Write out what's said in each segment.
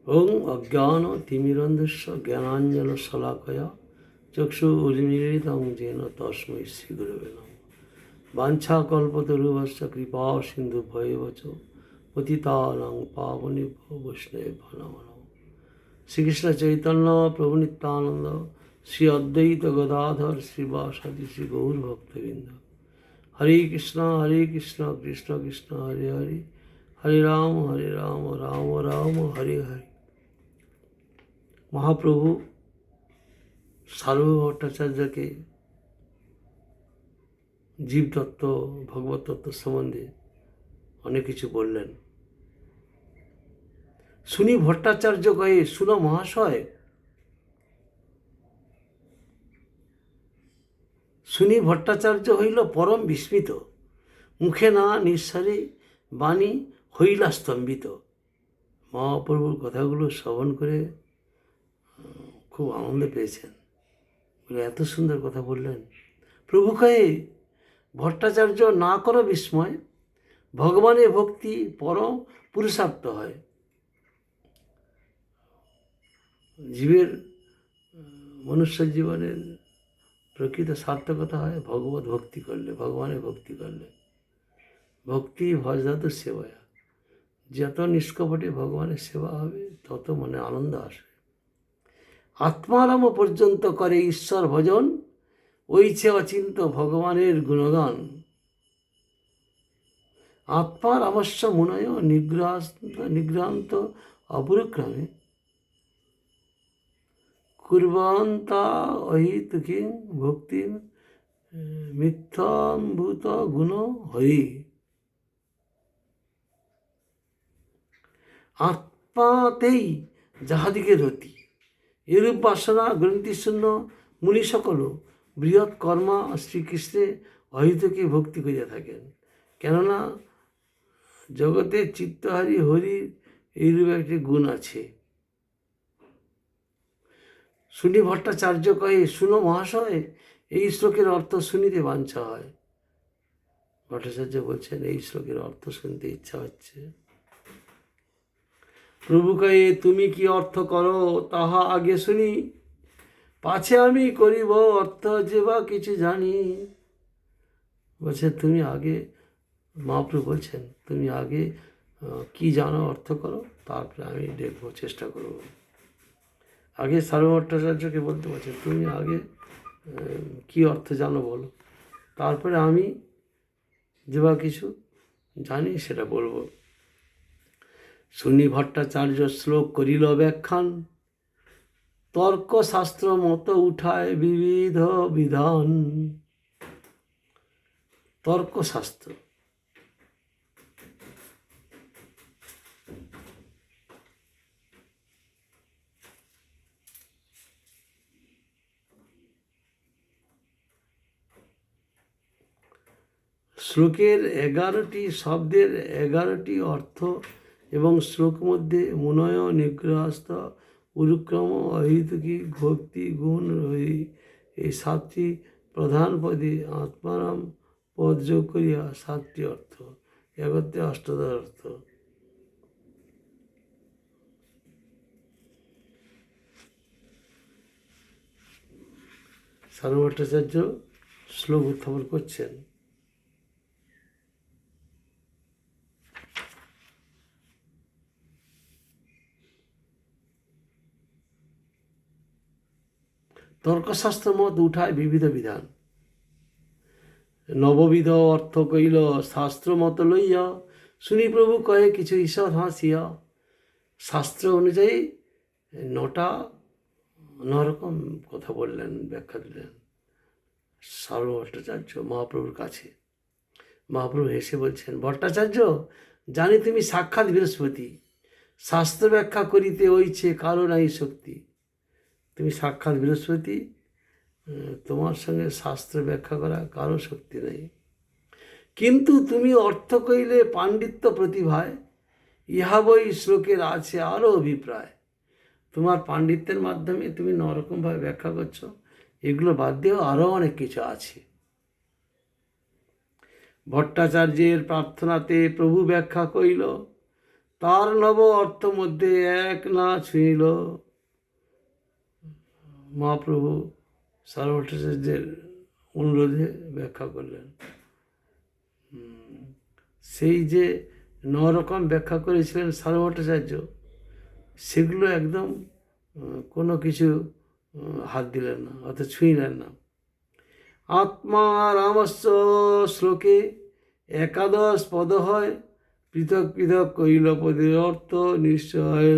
ওং অজ্ঞানতিমিরন্ধস্য জ্ঞানাঞ্জনশলাকয়া চক্ষুর্মিলিतं येन তস্मै শ্রীগুরবে নমঃ। বাঞ্ছাকল্পতরুভ্যশ্চ কৃপা সিন্ধুভ্যেব চ পতিতানাং পাবনেভ্যো বৈষ্ণবেভ্যো নমো নমঃ। শ্রীকৃষ্ণ চৈতন্য প্রভু নিত্যানন্দ শ্রী অদ্বৈত গদাধর শ্রীবাসাদি শ্রী গৌর ভক্তবৃন্দ। হরে কৃষ্ণ কৃষ্ণ কৃষ্ণ হরে হরে, হরে রাম রাম রাম হরে হরে। মহাপ্রভু সার্বভৌম ভট্টাচার্যকে জীবতত্ত্ব ভগবত তত্ত্ব সম্বন্ধে অনেক কিছু বললেন। শুনি ভট্টাচার্য কয়ে, শুনো মহাশয়, শুনি ভট্টাচার্য হইল পরম বিস্মিত, মুখে না নিঃসারে বাণী হইলা স্তম্ভিত। মহাপ্রভুর কথাগুলো শ্রবণ করে খুব আনন্দ পেয়েছেন, বলে এত সুন্দর কথা বললেন। প্রভু কয়ে, ভট্টাচার্য না করো বিস্ময়, ভগবানের ভক্তি পরম পুরুষার্থ হয়। জীবের মনুষ্য জীবনের প্রকৃত সার্থকতা হয় ভগবত ভক্তি করলে, ভগবানের ভক্তি করলে। ভক্তি ভজদাতু সেবায়া, যত নিষ্কপটে ভগবানের সেবা হবে তত মনে আনন্দ আসবে। আত্মারাম পর্যন্ত করে ঈশ্বর ভজন, ওইছে অচিন্ত ভগবানের গুণগান। আত্মার অবশ্য মুনয় নিগ্রান্ত অপরিক্রমে, কুর্বন্তা অহিতুকি ভক্তি মিথ্যাম্ভূত গুণ হরি। আত্মাতেই যাহাদিকে রতি, এরূপ বাসনা গ্রন্থিশূন্য মুনি সকল বৃহৎ কর্মা শ্রীকৃষ্ণে অহিতকে ভক্তি করিয়া থাকেন। কেননা জগতে চিত্তহারী হরির এইরূপ একটি গুণ আছে। শুনি ভট্টাচার্য কহে, শুনো মহাশয়, এই শ্লোকের অর্থ শুনিতে বাঞ্ছা হয়। ভট্টাচার্য বলছেন, এই শ্লোকের অর্থ শুনতে ইচ্ছা হচ্ছে। প্রভু কহে, তুমি কি অর্থ করো তাহা আগে শুনি, পাছে আমি করিব অর্থ যে বা কিছু জানি। বলছেন তুমি আগে, মহাপ্রভু বলছেন তুমি আগে কি জানো অর্থ করো, তারপরে আমি দেখবো, চেষ্টা করব। আগে সার্বভৌম ভট্টাচার্যকে বলতে বলছেন তুমি আগে কি অর্থ জানো বলো, তারপরে আমি যে বা কিছু জানি সেটা বলবো। শুনি ভট্টাচার্য শ্লোক করিল ব্যাখ্যান, তর্কশাস্ত্র মত উঠায় বিবিধ বিধান। তর্কশাস্ত্র, শ্লোকের 11টি শব্দের 11টি অর্থ এবং শ্লোক মধ্যে মুনয় নিগ্রহস্থ উরুক্রম অহিতুকি ভক্তি গুণ রহি, এই 7টি প্রধান পদে আত্মারাম পদ যোগ করিয়া 7টি অর্থ, একত্রে অষ্টাদশ অর্থ। সার্বভৌম ভট্টাচার্য শ্লোক উত্থাপন করছেন। তর্কশাস্ত্র মত উঠায় বিবিধ বিধান, নববিধ অর্থ কইল শাস্ত্র মত লইয়া, শুনি প্রভু কয়ে কিছু ঈশ্বর হাসিয়া। শাস্ত্র অনুযায়ী 9রকম কথা বললেন, ব্যাখ্যা দিলেন সার্বভৌম ভট্টাচার্য মহাপ্রভুর কাছে। মহাপ্রভু হেসে বলছেন, ভট্টাচার্য জানি তুমি সাক্ষাৎ বৃহস্পতি, শাস্ত্র ব্যাখ্যা করিতে ওইছে কারো নাই শক্তি। তুমি সাক্ষাৎ বৃহস্পতি, তোমার সঙ্গে শাস্ত্র ব্যাখ্যা করা কারো শক্তি নেই। কিন্তু তুমি অর্থ কইলে পাণ্ডিত্য প্রতিভায়, ইহা বই শ্লোকের আছে আরও অভিপ্রায়। তোমার পাণ্ডিত্যের মাধ্যমে তুমি 9রকমভাবে ব্যাখ্যা করছো, এগুলো বাদ দিয়েও আরও অনেক কিছু আছে। ভট্টাচার্যের প্রার্থনাতে প্রভু ব্যাখ্যা কইল, তার নব অর্থ মধ্যে এক না ছুঁইল। মহাপ্রভু সারভট্টাচার্যের অনুরোধে ব্যাখ্যা করলেন। সেই যে 9 রকম ব্যাখ্যা করেছিলেন সারভট্টাচার্য, সেগুলো একদম কোনো কিছু হাত দিলেন না, অর্থাৎ ছুঁইলেন না। আত্মা রামস্য শ্লোকে একাদশ পদ হয়, পৃথক পৃথক কইল পদের অর্থ নিশ্চয়।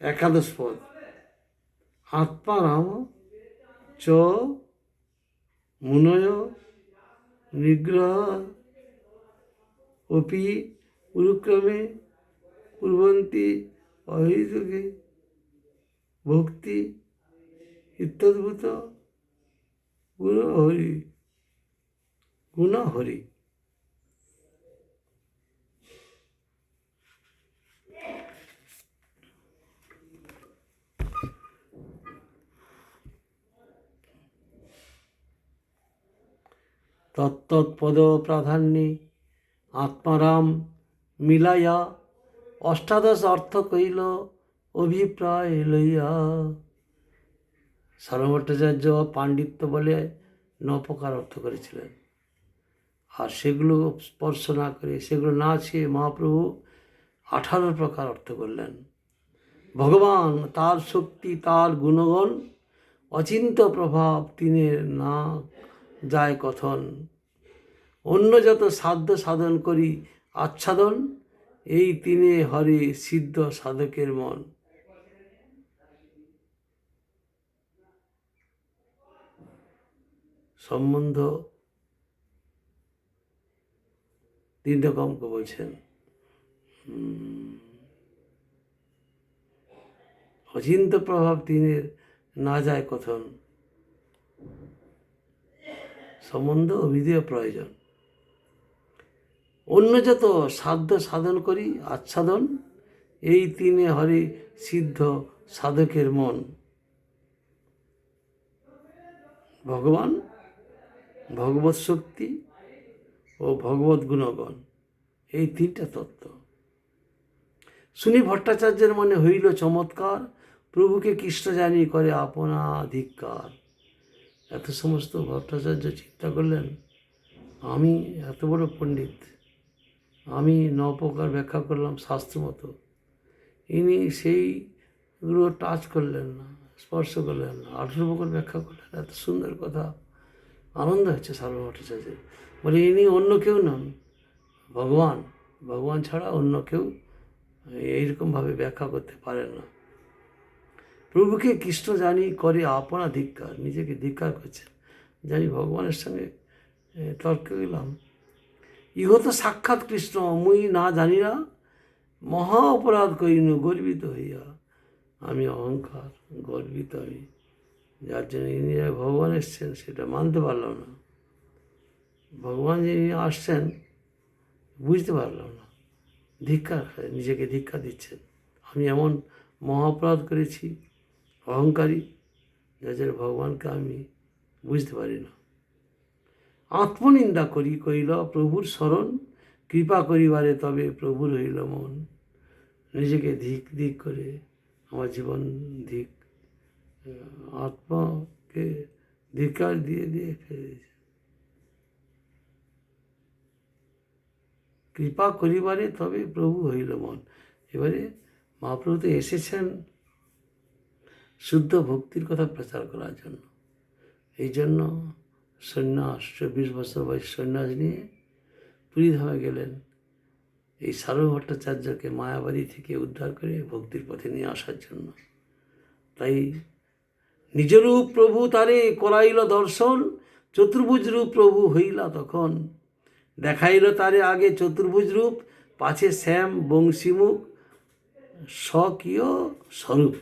একাদশ পদ, আত্মা রাম চ মুনয় নিগ্রহ অপি উরুক্রমে কুর্বন্তি অহিতুকে ভক্তি ইত্যদ্ভুত গুণহরি গুণহরি। তত্তৎপদ প্রাধান্যে আত্মারাম মিলাইয়া অষ্টাদশ অর্থ কইল অভিপ্রায় লইয়া। সারভট্টাচার্য পাণ্ডিত্য বলে 9 প্রকার অর্থ করেছিলেন, আর সেগুলো স্পর্শ না করে, সেগুলো না ছুঁয়ে মহাপ্রভু 18 প্রকার অর্থ করলেন। ভগবান, তার শক্তি, তার গুণগণ, অচিন্ত প্রভাব তিনের না যায় কথন। অন্য যত সাধ্য সাধন করি আচ্ছাদন, এই তিনে হরে সিদ্ধ সাধকের মন। সম্বন্ধ 3 রকমকে বলছেন। অচিন্ত প্রভাব তিনের না যায় কথন। সম্বন্ধ অভিধেয় প্রয়োজন। অন্য যত সাধ্য সাধন করি আচ্ছাদন, এই তিনে হরে সিদ্ধ সাধকের মন। ভগবান, ভগবত শক্তি ও ভগবত গুণগণ, এই 3টা তত্ত্ব। শুনি ভট্টাচার্যের মনে হইল চমৎকার, প্রভুকে কৃষ্ণ জানি করে আপনা ধিক্কার। এত সমস্ত ভট্টাচার্য চিন্তা করলেন, আমি এত বড় পণ্ডিত, আমি 9 প্রকার ব্যাখ্যা করলাম শাস্ত্র মতো, ইনি সেইগুলো টাচ করলেন না, স্পর্শ করলেন না, 18 প্রকার ব্যাখ্যা করলেন। এত সুন্দর কথা, আনন্দ হচ্ছে সার্ব ভট্টাচার্যের। বলে ইনি অন্য কেউ নন, ভগবান। ভগবান ছাড়া অন্য কেউ এইরকমভাবে ব্যাখ্যা করতে পারেন না। প্রভুকে কৃষ্ণ জানি করে আপনা ধিক্কার, নিজেকে ধিক্কার করছেন, জানি ভগবানের সঙ্গে তর্ক গেলাম। ইহ তো সাক্ষাৎ কৃষ্ণ, মুই না জানি না, মহা অপরাধ করিন গর্বিত হইয়া। আমি অহংকার, গর্বিত আমি, যার জন্য ইনি ভগবান এসছেন সেটা মানতে পারলাম না। ভগবান যিনি আসছেন বুঝতে পারলাম না, ধিক্কার, নিজেকে ধিক্কার দিচ্ছেন। আমি এমন মহা অপরাধ করেছি, অহংকারী, যার জন্য ভগবানকে আমি বুঝতে পারি না। আত্মনিন্দা করি কইল প্রভুর স্মরণ, কৃপা করিবারে তবে প্রভুর হইল মন। নিজেকে ধিক ধিক করে আমার জীবন ধিক, আত্মাকে ধিক্কার দিয়ে দিয়ে ফেলে দিয়েছে। কৃপা করিবারে তবে প্রভু হইল মন। এবারে মহাপ্রভু তো এসেছেন শুদ্ধ ভক্তির কথা প্রচার করার জন্য। এই জন্য সন্ন্যাস, 24 বছর বয়স সন্ন্যাস নিয়ে পুরীধামে গেলেন, এই সার্ব ভট্টাচার্যকে মায়াবাড়ি থেকে উদ্ধার করে ভক্তির পথে নিয়ে আসার জন্য। তাই নিজরূপ প্রভু তারে করাইল দর্শন, চতুর্ভুজ রূপ প্রভু হইলা তখন। দেখাইল তারে আগে চতুর্ভুজ রূপ, পাছে শ্যাম বংশীমুখ স্বকীয় স্বরূপ।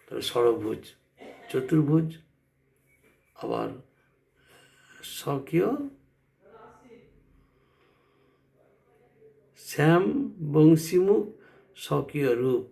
তাহলে ষড়ভুজ, চতুর্ভুজ, আবার স্বকীয় শ্যাম বংশীমুখ স্বকীয় রূপ।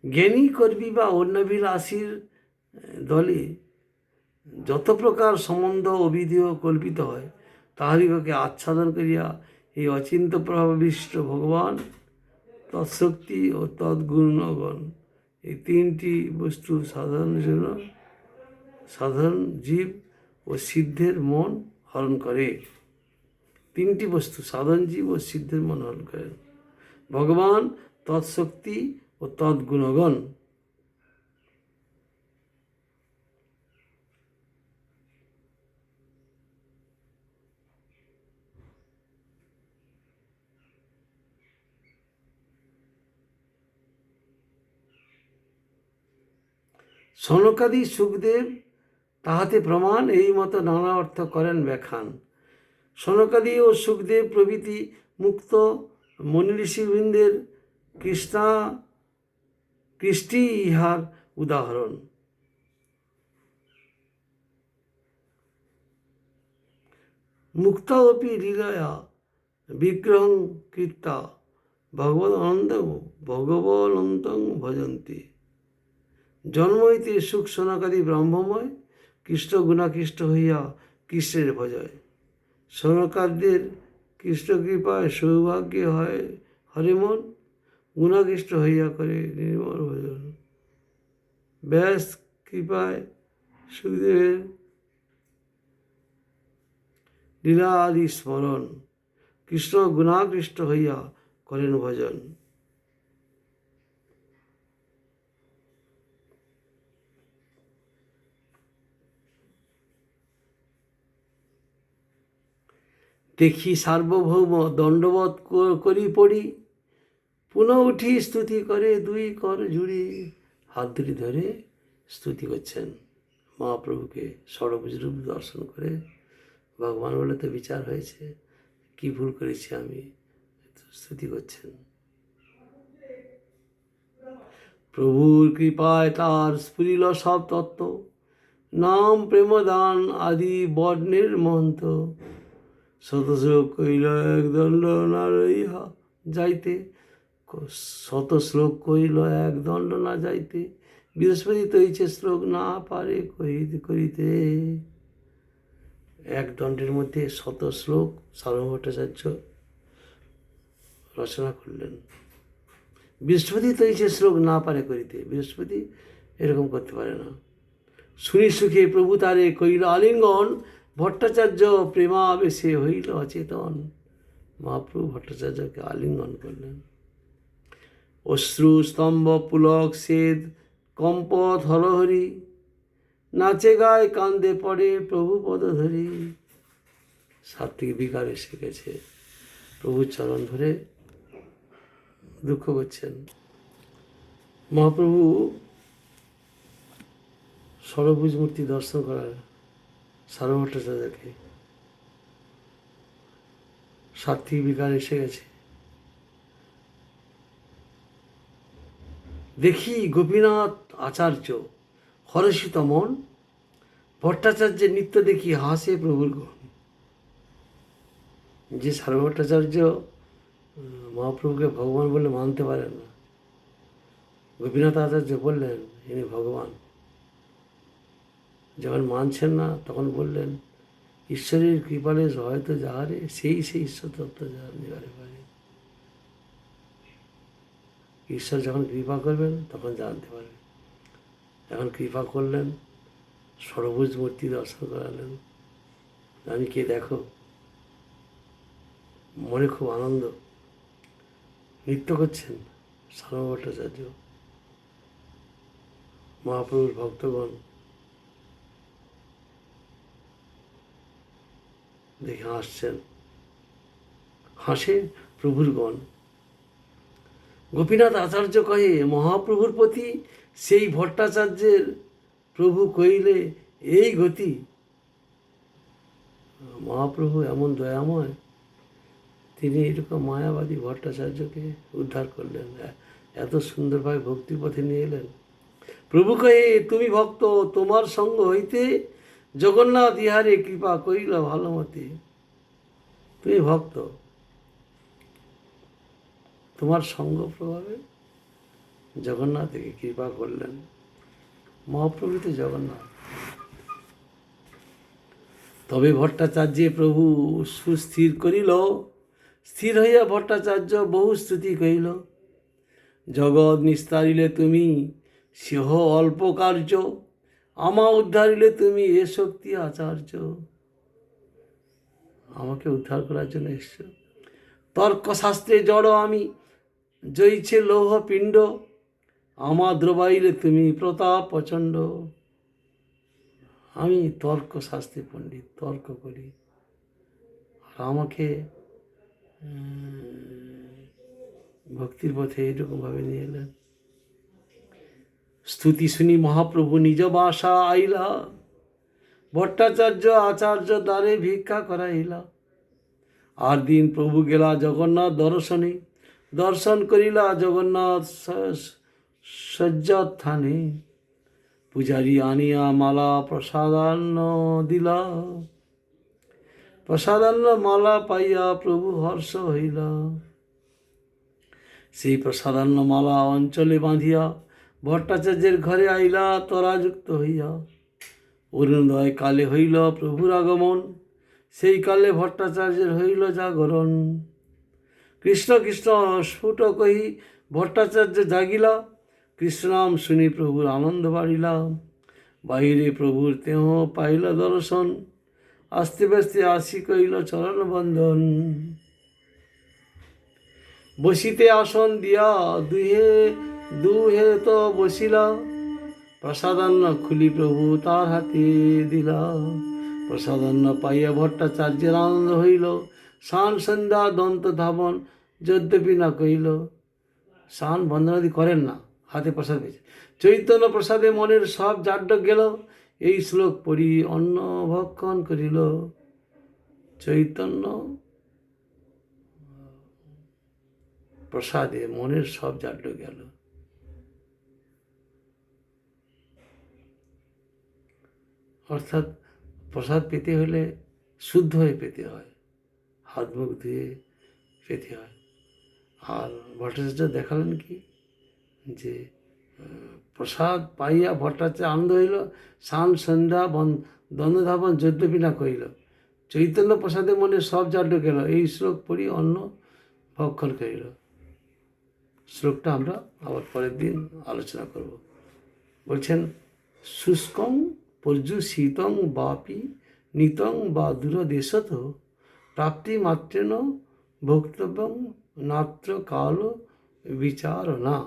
জ্ঞানী করবি বা অন্যাভিলাষীর দলে যত প্রকার সম্বন্ধ অবিধেয় কল্পিত হয়, তাহাদিগকে আচ্ছাদন করিয়া এই অচিন্ত প্রভাবিষ্ট ভগবান, তৎশক্তি ও তৎগুণগণ, এই তিনটি বস্তু সাধারণ জীব ও সিদ্ধের মন হরণ করে। তিনটি বস্তু সাধারণ জীব ও সিদ্ধের মন হরণ করেন: ভগবান, তৎশক্তি ও তৎগুণগণ। সনকাদি সুখদেব তাহাতে প্রমাণ এই মতো নানা অর্থ করেন ব্যাখ্যান। সনকাদি ও সুখদেব প্রভৃতি মুক্ত মুনি ঋষিবৃন্দের কৃষ্টি ইহার উদাহরণ। মুক্তাপি লীলয়া বিগ্রহং কীর্তা ভগবনন্তং ভজন্তি। জন্ম হইতে সুখ সনকাদি ব্রহ্মময়, কৃষ্ণ গুণাকৃষ্ট হইয়া কৃষ্ণের ভজয়। সনকাদের কৃষ্ণ কৃপায় সৌভাগ্য হয় হরে মন, গুণাকৃষ্ট হইয়া করে নির্মল ভজন। ব্যাস কৃপায় সুখদেবের লীলা আদি স্মরণ, কৃষ্ণ গুণাকৃষ্ট হইয়া করেন ভজন। দেখি সার্বভৌম দণ্ডবত করি পড়ি, পুনঃ উঠি স্তুতি করে দুই কর জুড়ি। হাত দুটি ধরে স্তুতি করছেন মহাপ্রভুকে, ষড়ভুজ রূপ দর্শন করে ভগবান বলে তো বিচার হয়েছে, কি ভুল করেছি আমি, স্তুতি করছেন। প্রভুর কৃপায় তার স্ফুরিল সব তত্ত্ব, নাম প্রেমদান আদি বর্ণের মন্ত্র। শতশ্লোক কইল এক দণ্ড না রইহা যাইতে, শতশ্লোক কইল এক দণ্ড না যাইতে। বৃহস্পতি তৈছে শ্লোক না পারে করিতে। এক দণ্ডের মধ্যে শত শ্লোক সার্বভৌম ভট্টাচার্য রচনা করলেন। বৃহস্পতি তৈছে শ্লোক না পারে করিতে, বৃহস্পতি এরকম করতে পারে না। শুনি সুখে প্রভু তারে কইল আলিঙ্গন, ভট্টাচার্য প্রেমাবেশে হইল অচেতন। মহাপ্রভু ভট্টাচার্যকে আলিঙ্গন করলেন। অশ্রু স্তম্ভ পুলক সেদ কম্প থরহরি, নাচে গায়ে কান্দে পড়ে প্রভু পদ ধরি। সাত্বিক বিকার এসে গেছে, প্রভুর চরণ ধরে দুঃখ করছেন। মহাপ্রভু ষড়ভুজ মূর্তি দর্শন করার সার্বভৌম ভট্টাচার্যকে, সাত্বিক বিকার এসে গেছে। দেখি গোপীনাথ আচার্য হরষিত মন, ভট্টাচার্যের নিত্য দেখি হাসে প্রভুর গণ। যে সার্বভৌম ভট্টাচার্য মহাপ্রভুকে ভগবান বলে মানতে পারেন না, গোপীনাথ আচার্য বললেন ইনি ভগবান। যখন মানছেন না তখন বললেন ঈশ্বরের কৃপালে হয়তো যাহারে সেই ঈশ্বর তত্ত্ব জানিবারে পারে। ঈশ্বর যখন কৃপা করবেন তখন জানতে পারবে। এখন কৃপা করলেন, ষড়ভুজ মূর্তি দর্শন করালেন, আমি কে দেখো। মনে খুব আনন্দ, নৃত্য করছেন সার্বভৌম ভট্টাচার্য। মহাপ্রভুর ভক্তগণ দেখে হাসছেন, হাসে প্রভুর গণ। গোপীনাথ আচার্য কহে মহাপ্রভুর প্রতি সেই ভট্টাচার্যের প্রভু কইলে এই গতি। মহাপ্রভু এমন দয়াময়, তিনি এরকম মায়াবাদী ভট্টাচার্যকে উদ্ধার করলেন, এত সুন্দরভাবে ভক্তিপথে নিয়ে এলেন। প্রভু কহে তুমি ভক্ত, তোমার সঙ্গ হইতে জগন্নাথ ইহারে কৃপা করিল ভালো মতে। তুমি ভক্ত, তোমার সঙ্গ প্রভাবে জগন্নাথকে কৃপা করলেন। মহাপ্রভু তো জগন্নাথ। তবে ভট্টাচার্য প্রভু সুস্থির করিল, স্থির হইয়া ভট্টাচার্য বহু স্তুতি কহিল। জগৎ নিস্তারিলে তুমি সেহ অল্প কার্য, আমা উদ্ধারিলে তুমি এ শক্তি আচার্য। আমাকে উদ্ধার করার জন্য এসছো। তর্কশাস্ত্রে জড় আমি, জয়ছে লৌহ পিণ্ড, আমা দ্রবাইলে তুমি প্রতাপ প্রচণ্ড। আমি তর্কশাস্ত্রে পণ্ডিত, তর্ক করি, আর আমাকে ভক্তির পথে এইরকমভাবে নিয়ে এলেন। স্তুতি শুনি মহাপ্রভু নিজ বাসা আইলা, ভট্টাচার্য আচার্য দ্বারে ভিক্ষা করাইলা। আর দিন প্রভু গেলা জগন্নাথ দর্শনে, দর্শন করিলা জগন্নাথ শয্যাস্থানে। পূজারী আনিয়া মালা প্রসাদান্ন দিলা, প্রসাদান্ন মালা পাইয়া প্রভু হর্ষ হইলা। সেই প্রসাদান্ন মালা অঞ্চলে বাঁধিয়া ভট্টাচার্যের ঘরে আইলা তরাযুক্ত হইয়া। অরুণোদয় কালে হইল প্রভুর আগমন, সেই কালে ভট্টাচার্যের হইল জাগরণ। কৃষ্ণ কৃষ্ণ স্ফুট কহি ভট্টাচার্য জাগিলা, কৃষ্ণনাম শুনি প্রভুর আনন্দ বাড়িলা। বাহিরে প্রভুর তেহ পাইল দর্শন, আস্তে ব্যস্তে আসি কইল চরণ বন্দন। বসিতে আসন দিয়া দুহে তো বসিলা, প্রসাদান্ন খুলি প্রভু তার হাতে দিলা। প্রসাদান্ন পাইয়া ভট্টাচার্যের আনন্দ হইল, স্নান সন্ধ্যা দন্ত ধাবন যদ্যপি না কইল। স্নান বন্দনাদি করেন না, হাতে প্রসাদ পেয়েছে। চৈতন্য প্রসাদে মনের সব জাড্য গেল, এই শ্লোক পড়ি অন্ন ভক্ষণ করিল। চৈতন্য প্রসাদে মনের সব জাড্য গেল। অর্থাৎ প্রসাদ পেতে হলে শুদ্ধ হয়ে পেতে হয়, হাত মুখ ধুয়ে পেতে হয়। আর ভট্টাচার্য দেখালেন কি, যে প্রসাদ পাইয়া ভট্টাচার্য আনন্দ হইল, স্নান সন্ধ্যা দ্বন্দ্বধাবন যদ্যপি না কইল। চৈতন্য প্রসাদে মনে সব জাড্য গেল, এই শ্লোক পড়ি অন্ন ভক্ষণ করিল। শ্লোকটা আমরা আবার পরের দিন আলোচনা করব। বলছেন, শুষ্কং পর্যুষিতং বাপি নিতং বা দূরদেশত প্রাপ্তি মাত্রেন ভোক্তব্যং নাত্র কাল বিচারণা।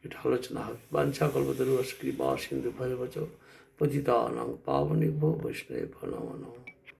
এটা আলোচনা হবে। বাঞ্ছা কল্পতরুশ্চ কৃপা সিন্ধু ভয়বচ পতিতানাং পাবনেভ্যো বৈষ্ণবেভ্যো নমো নমঃ।